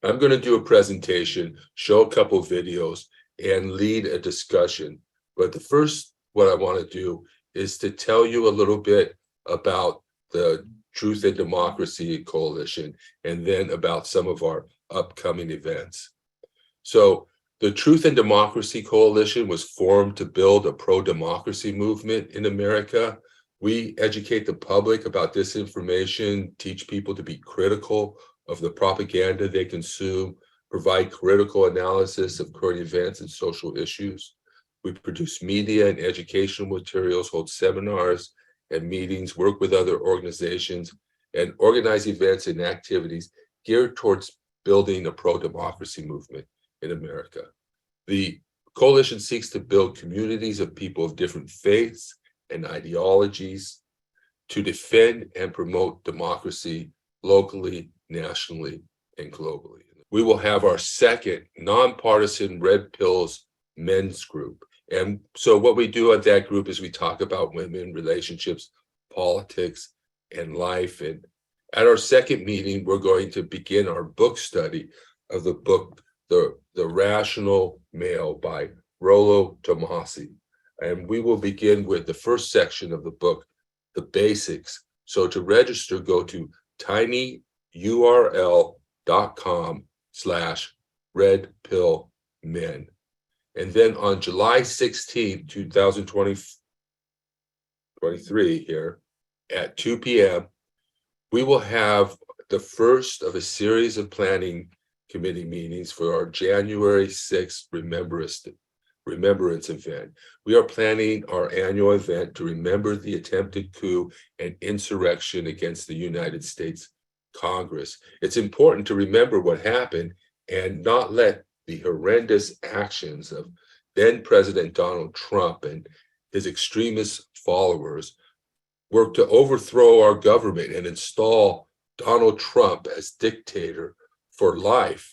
I'm going to do a presentation, show a couple videos, and lead a discussion. But the first, what I want to do is to tell you a little bit about the Truth and Democracy Coalition, and then about some of our upcoming events. So the Truth and Democracy Coalition was formed to build a pro-democracy movement in America. We educate the public about disinformation, teach people to be critical of the propaganda they consume, provide critical analysis of current events and social issues. We produce media and educational materials, hold seminars and meetings, work with other organizations, and organize events and activities geared towards building a pro-democracy movement in America. The coalition seeks to build communities of people of different faiths and ideologies to defend and promote democracy locally, nationally, and globally. We will have our second nonpartisan Red Pills men's group. And so what we do at that group is we talk about women, relationships, politics, and life. And at our second meeting, we're going to begin our book study of the book, The Rational Male by Rollo Tomasi. And we will begin with the first section of the book, The Basics. So to register, go to tinyurl.com/redpillmen. And then on July 16, 2023 here at 2 p.m., we will have the first of a series of planning committee meetings for our January 6th remembrance event. We are planning our annual event to remember the attempted coup and insurrection against the United States Congress. It's important to remember what happened and not let the horrendous actions of then President Donald Trump and his extremist followers work to overthrow our government and install Donald Trump as dictator for life.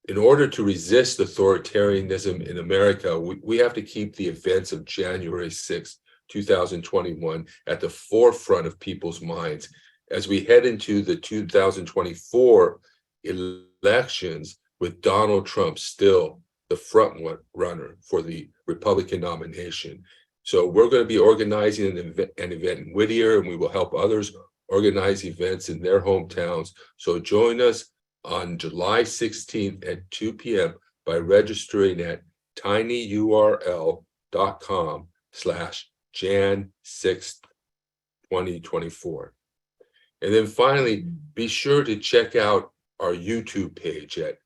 In order to resist authoritarianism in America, we have to keep the events of January 6, 2021 at the forefront of people's minds as we head into the 2024 elections with Donald Trump still the front runner for the Republican nomination. So we're going to be organizing an event in Whittier, and we will help others organize events in their hometowns. So join us on July 16th at 2 p.m. by registering at tinyurl.com/Jan62024. And then finally, be sure to check out our YouTube page at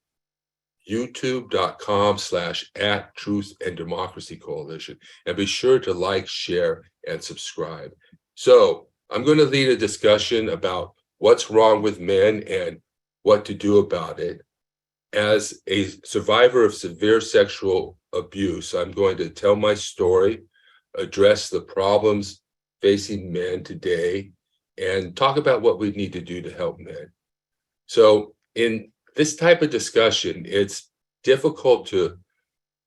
youtube.com/@Truth and Democracy Coalition. And be sure to like, share, and subscribe. So I'm going to lead a discussion about what's wrong with men and what to do about it. As a survivor of severe sexual abuse, I'm going to tell my story, address the problems facing men today, and talk about what we need to do to help men. So in this type of discussion, it's difficult to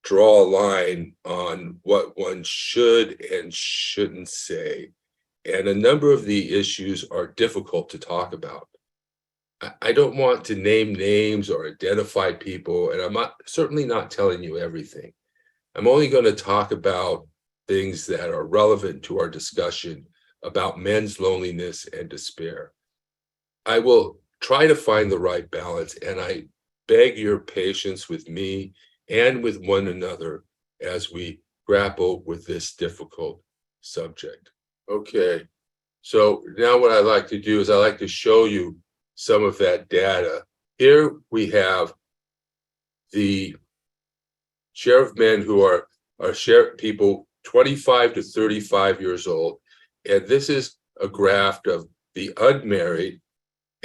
draw a line on what one should and shouldn't say. And a number of the issues are difficult to talk about. I don't want to name names or identify people, and I'm certainly not telling you everything. I'm only going to talk about things that are relevant to our discussion about men's loneliness and despair. I will try to find the right balance, and I beg your patience with me and with one another as we grapple with this difficult subject. Okay, so now what I like to do is I like to show you some of that data. Here we have the share of men who are people 25 to 35 years old. And this is a graph of the unmarried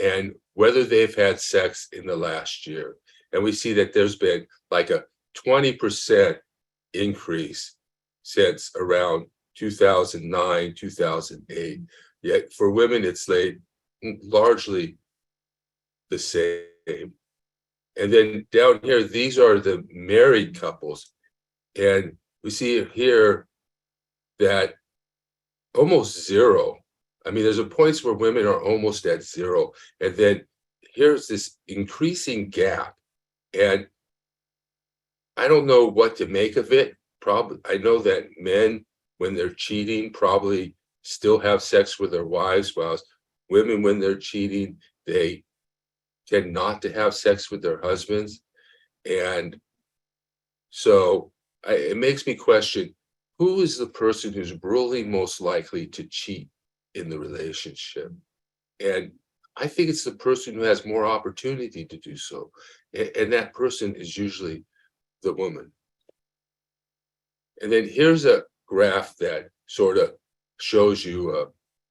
and whether they've had sex in the last year. And we see that there's been like a 20% increase since around 2009, 2008. Yet for women, it's largely the same. And then down here, these are the married couples. And we see here that almost zero. I mean, there's a points where women are almost at zero. And then here's this increasing gap And I don't know what to make of it. Probably, I know that men, when they're cheating, probably still have sex with their wives, whilst women, when they're cheating, they tend not to have sex with their husbands. And so it makes me question, who is the person who's really most likely to cheat in the relationship? And I think it's the person who has more opportunity to do so. And that person is usually the woman. And then here's a graph that sort of shows you a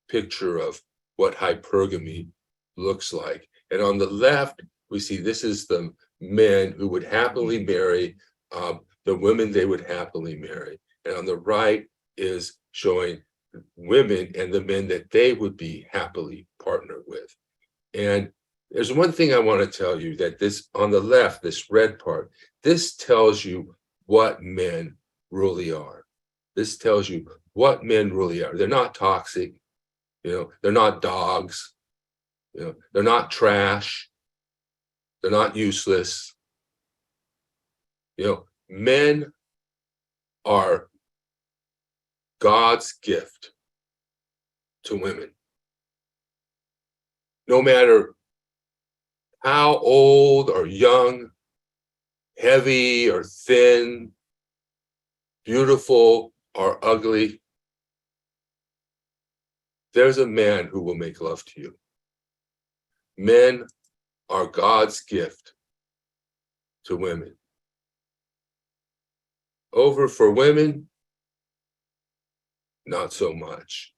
picture of what hypergamy looks like. And on the left, we see this is the men who would happily marry the women they would happily marry. And on the right is showing women and the men that they would be happily partnered with. And there's one thing I want to tell you, that this on the left, this red part, this tells you what men really are. This tells you what men really are. They're not toxic, they're not dogs, they're not trash, they're not useless. Men are God's gift to women. No matter how old or young, heavy or thin, beautiful or ugly, there's a man who will make love to you. Men are God's gift to women. Over for women, not so much.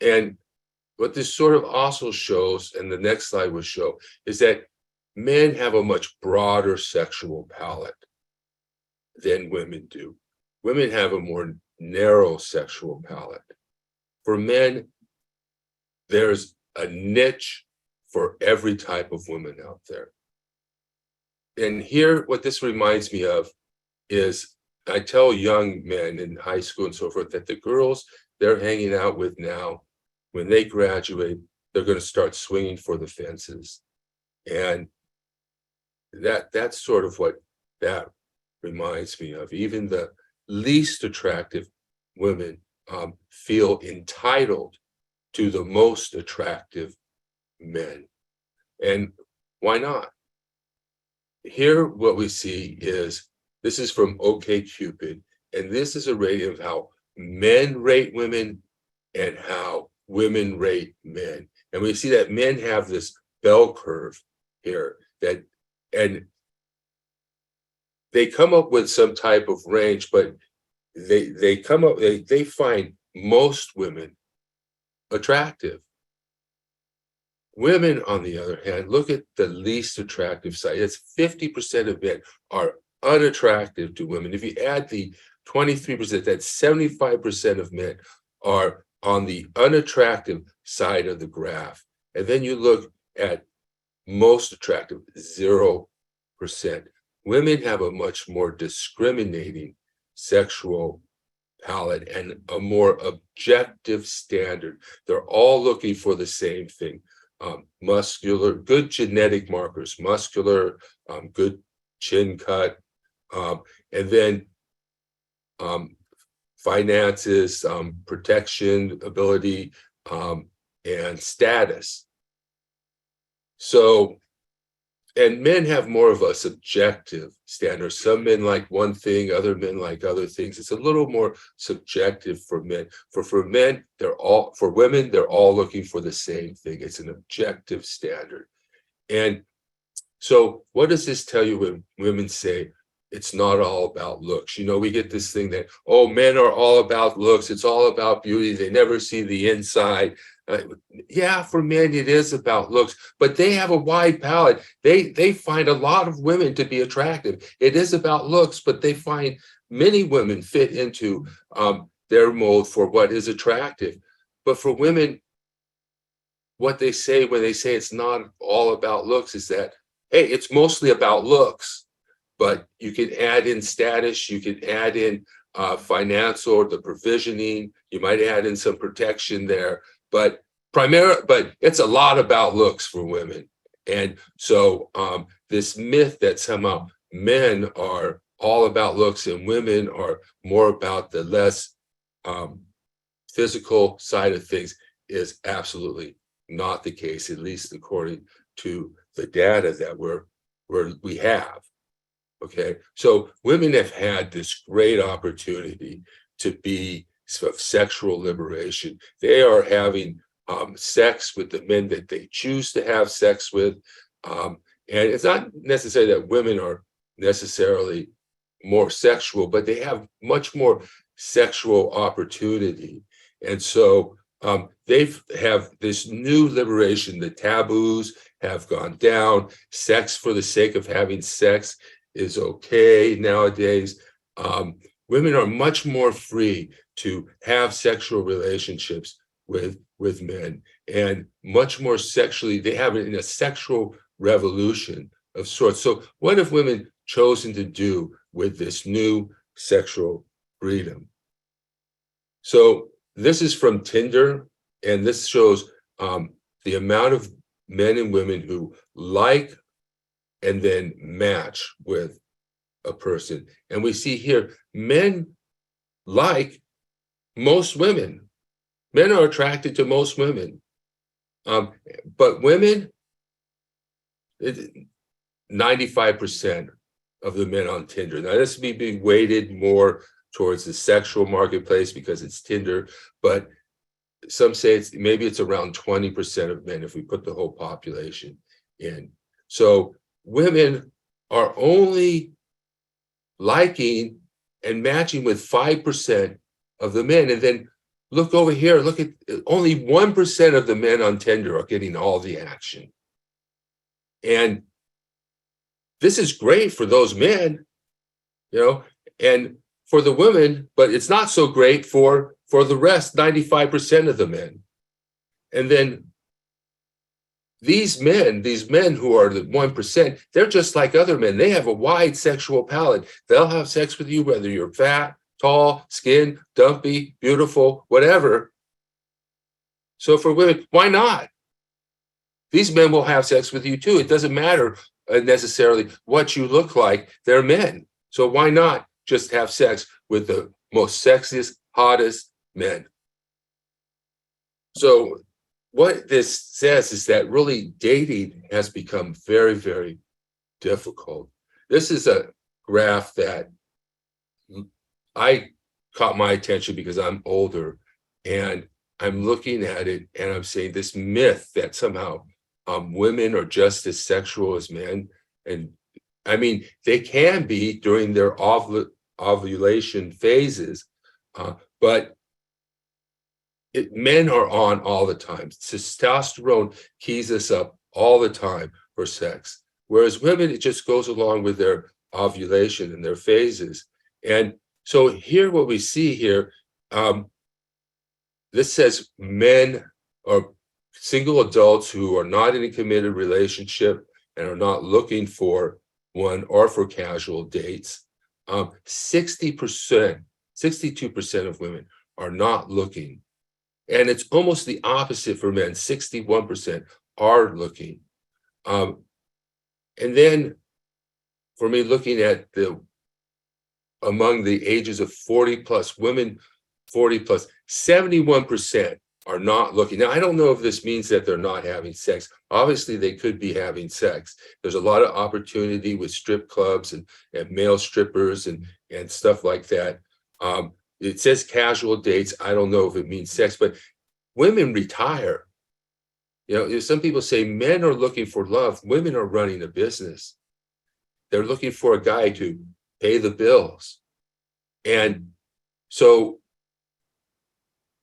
And what this sort of also shows, and the next slide will show, is that men have a much broader sexual palette than women do. Women have a more narrow sexual palette. For men, there's a niche for every type of woman out there. And here, what this reminds me of is, I tell young men in high school and so forth that the girls they're hanging out with now, when they graduate, they're going to start swinging for the fences. And that's sort of what that reminds me of. Even the least attractive women feel entitled to the most attractive men. And why not? Here, what we see is, this is from OkCupid, and this is a rating of how men rate women and how women rate men. And we see that men have this bell curve here, and they come up with some type of range, but they find most women attractive. Women, on the other hand, look at the least attractive side. It's 50% of men are unattractive to women. If you add the 23%, that's 75% of men are on the unattractive side of the graph. And then you look at most attractive, 0%. Women have a much more discriminating sexual palette and a more objective standard. They're all looking for the same thing. Muscular, good genetic markers, muscular, good chin cut, and then finances, protection, ability, and status. So, and men have more of a subjective standard. Some men like one thing, other men like other things. It's a little more subjective for men. For men, for women, they're all looking for the same thing. It's an objective standard. And so what does this tell you when women say it's not all about looks? We get this thing that, oh, men are all about looks. It's all about beauty. They never see the inside. Yeah, for men, it is about looks, but they have a wide palette. They find a lot of women to be attractive. It is about looks, but they find many women fit into their mold for what is attractive. But for women, what they say when they say it's not all about looks is that, hey, it's mostly about looks, but you can add in status, you can add in financial, the provisioning, you might add in some protection there, but it's a lot about looks for women. And so this myth that somehow men are all about looks and women are more about the less physical side of things is absolutely not the case, at least according to the data that we have. Okay, so women have had this great opportunity to be of sexual liberation. They are having sex with the men that they choose to have sex with. And it's not necessarily that women are necessarily more sexual, but they have much more sexual opportunity. And so they have this new liberation. The taboos have gone down. Sex for the sake of having sex is okay nowadays. Women are much more free to have sexual relationships with men, and much more sexually, they have it in a sexual revolution of sorts. So what have women chosen to do with this new sexual freedom? So this is from Tinder, and this shows the amount of men and women who like and then match with a person. And we see here, men like most women. Men are attracted to most women. But women, 95% of the men on Tinder. Now, this may be weighted more towards the sexual marketplace because it's Tinder, but some say maybe it's around 20% of men if we put the whole population in. So women are only liking and matching with 5% of the men. And then look over here, look at only 1% of the men on Tinder are getting all the action. And this is great for those men, and for the women, but it's not so great for the rest, 95% of the men. And then these men who are the 1%, they're just like other men. They have a wide sexual palette. They'll have sex with you whether you're fat, tall, skin, dumpy, beautiful, whatever. So for women, why not? These men will have sex with you too. It doesn't matter necessarily what you look like. They're men. So why not just have sex with the most sexiest, hottest men? So what this says is that really dating has become very, very difficult. This is a graph that I caught my attention because I'm older, and I'm looking at it and I'm saying this myth that somehow women are just as sexual as men. And I mean, they can be during their ovulation phases, but men are on all the time. Testosterone keys us up all the time for sex. Whereas women, it just goes along with their ovulation and their phases. And so here, what we see here, this says men are single adults who are not in a committed relationship and are not looking for one or for casual dates. 60%, 62% of women are not looking. And it's almost the opposite for men. 61% are looking. And then for me, looking at among the ages of 40 plus, women 40 plus, 71% are not looking. Now, I don't know if this means that they're not having sex. Obviously, they could be having sex. There's a lot of opportunity with strip clubs and male strippers and stuff like that. It says casual dates. I don't know if it means sex, but women retire. Some people say men are looking for love. Women are running a business. They're looking for a guy to pay the bills. And so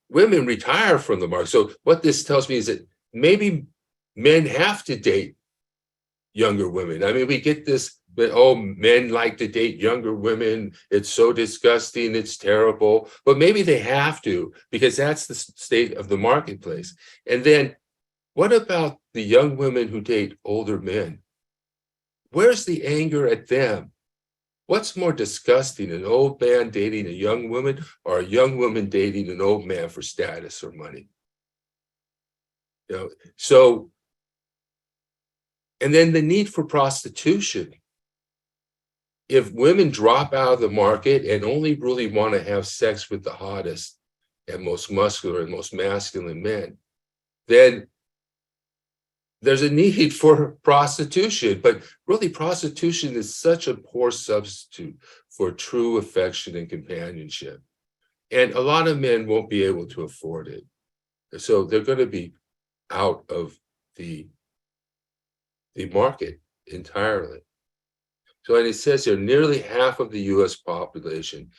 women retire from the market. So what this tells me is that maybe men have to date younger women. I mean, we get this, but men like to date younger women. It's so disgusting. It's terrible. But maybe they have to, because that's the state of the marketplace. And then what about the young women who date older men? Where's the anger at them? What's more disgusting, an old man dating a young woman or a young woman dating an old man for status or money? So And then the need for prostitution. If women drop out of the market and only really want to have sex with the hottest and most muscular and most masculine men, then there's a need for prostitution. But really, prostitution is such a poor substitute for true affection and companionship. And a lot of men won't be able to afford it. So they're going to be out of the market entirely. So, and it says here, nearly half of the US population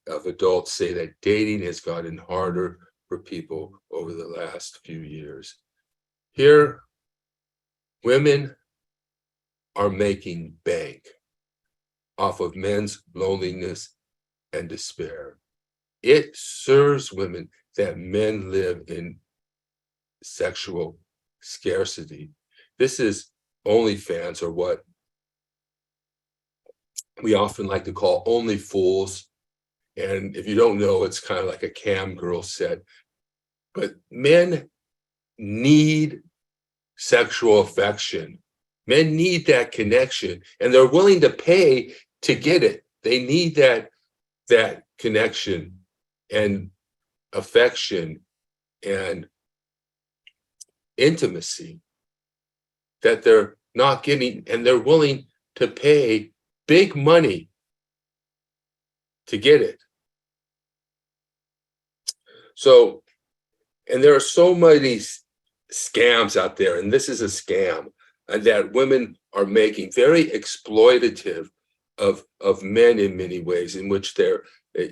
of adults say that dating has gotten harder for people over the last few years. Here, women are making bank off of men's loneliness and despair. It serves women that men live in sexual scarcity. This is OnlyFans, or what we often like to call Only Fools. And if you don't know, it's kind of like a cam girl set. But men need sexual affection. Men need that connection, and they're willing to pay to get it. They need that connection and affection and intimacy that they're not getting, and they're willing to pay big money to get it. So, and there are so many scams out there, and this is a scam, and that women are making, very exploitative of men in many ways, in which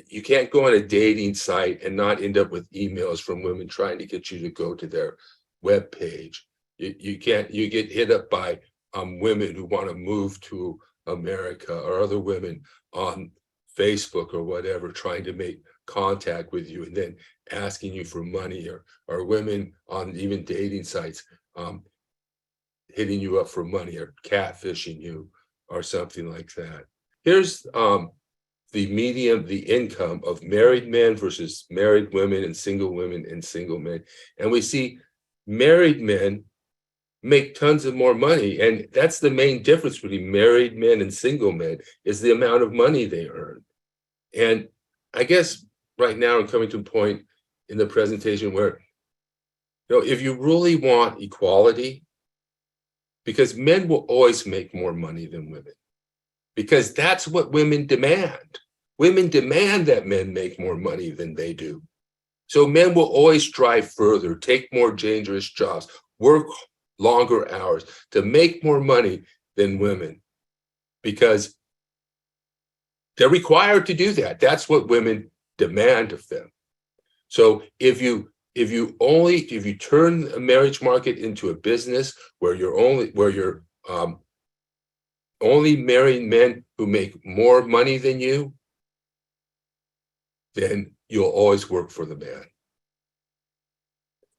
you can't go on a dating site and not end up with emails from women trying to get you to go to their web page. You can't, you get hit up by women who want to move to America, or other women on Facebook or whatever, trying to make contact with you and then asking you for money, or women on even dating sites hitting you up for money, or catfishing you, or something like that. Here's the income of married men versus married women, and single women and single men. And we see married men make tons of more money. And that's the main difference between married men and single men, is the amount of money they earn. And I guess right now I'm coming to a point in the presentation where, if you really want equality, because men will always make more money than women, because that's what women demand. Women demand that men make more money than they do. So men will always strive further, take more dangerous jobs, work longer hours to make more money than women, because they're required to do that. That's what women demand of them. So if you turn a marriage market into a business where you're only marrying men who make more money than you, then you'll always work for the man.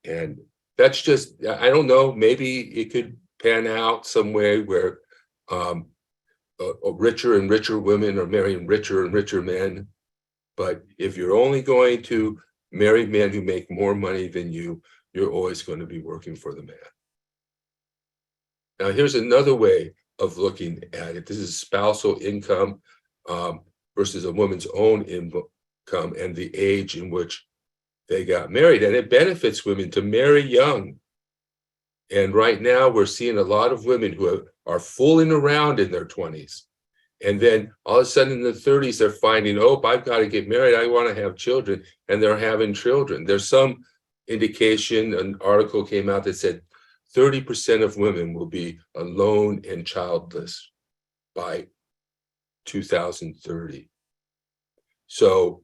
And that's just, I don't know, maybe it could pan out some way where richer and richer women are marrying richer and richer men. But if you're only going to marry men who make more money than you, you're always going to be working for the man. Now, here's another way of looking at it. This is spousal income versus a woman's own income and the age in which they got married. And it benefits women to marry young. And right now we're seeing a lot of women who are fooling around in their 20s. And then all of a sudden in the 30s, they're finding, oh, I've got to get married. I want to have children. And they're having children. There's some indication, an article came out that said 30% of women will be alone and childless by 2030. So,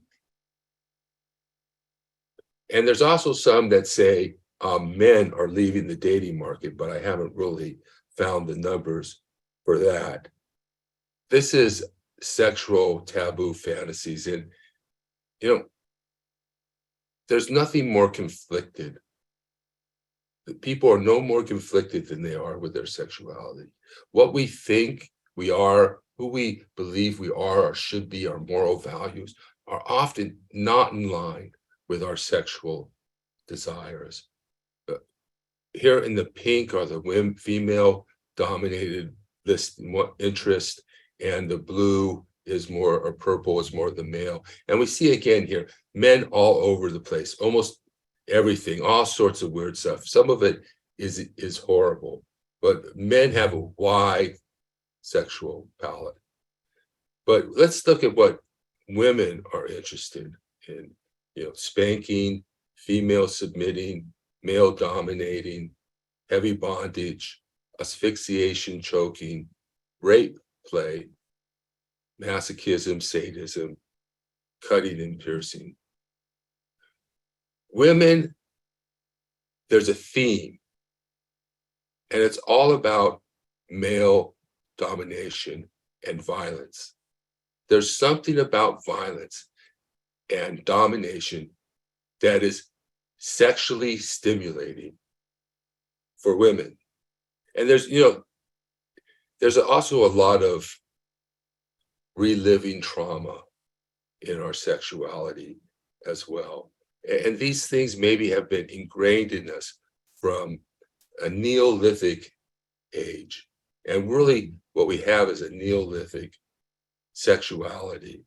and there's also some that say men are leaving the dating market, but I haven't really found the numbers for that. This is sexual taboo fantasies. And, there's nothing more conflicted. People are no more conflicted than they are with their sexuality. What we think we are, who we believe we are or should be, our moral values, are often not in line with our sexual desires. Here in the pink are the female dominated this interest, and the blue is more, or purple is more the male. And we see again here, men all over the place, almost everything, all sorts of weird stuff. Some of it is horrible, but men have a wide sexual palette. But let's look at what women are interested in, spanking, female submitting, male dominating, heavy bondage, asphyxiation, choking, rape play, masochism, sadism, cutting and piercing. Women, there's a theme, and it's all about male domination and violence. There's something about violence and domination that is sexually stimulating for women. And there's also a lot of reliving trauma in our sexuality as well. And these things maybe have been ingrained in us from a Neolithic age. And really what we have is a Neolithic sexuality.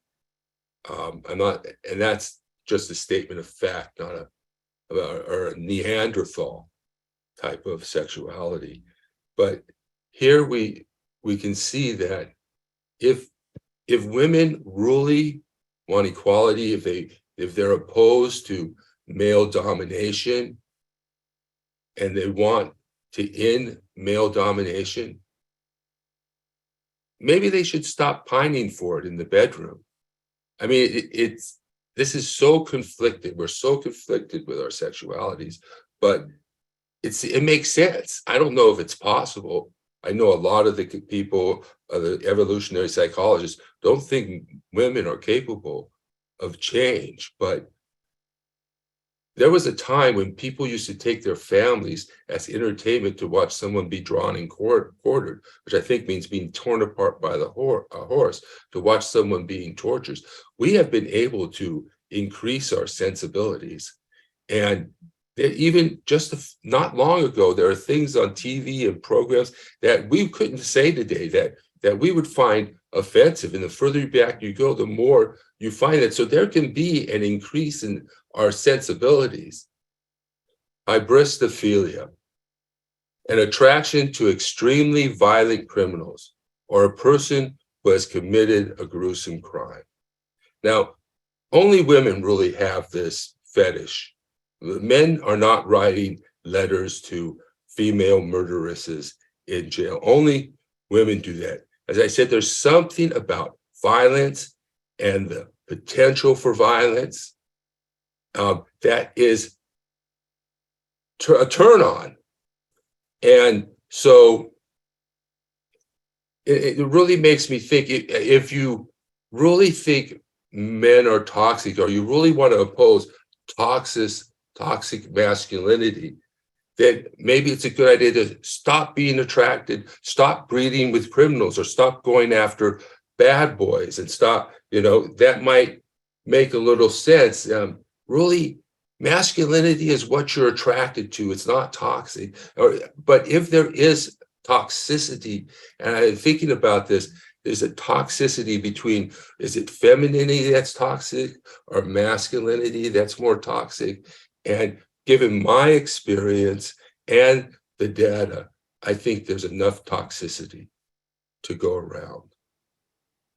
And that's just a statement of fact, not a Neanderthal type of sexuality. But here we can see that if women really want equality, if they're opposed to male domination and they want to end male domination, maybe they should stop pining for it in the bedroom. I mean, this is so conflicted. We're so conflicted with our sexualities, but it makes sense. I don't know if it's possible. I know a lot of the people, the evolutionary psychologists, don't think women are capable of change. But there was a time when people used to take their families as entertainment to watch someone be drawn and quartered, which I think means being torn apart by the horse, to watch someone being tortured. We have been able to increase our sensibilities. And even just not long ago, there are things on TV and programs that we couldn't say today that we would find offensive. And the further back you go, the more you find it. So there can be an increase in our sensibilities. Hybristophilia, an attraction to extremely violent criminals or a person who has committed a gruesome crime. Now, only women really have this fetish. Men are not writing letters to female murderesses in jail. Only women do that. As I said, there's something about violence and the potential for violence that is a turn on. And so it really makes me think, if you really think men are toxic, or you really want to oppose toxic masculinity, then maybe it's a good idea to stop being attracted, stop breeding with criminals, or stop going after bad boys, and stop, that might make a little sense. Really, masculinity is what you're attracted to. It's not toxic. But if there is toxicity, and I'm thinking about this, there's a toxicity between, is it femininity that's toxic or masculinity that's more toxic? And given my experience and the data, I think there's enough toxicity to go around.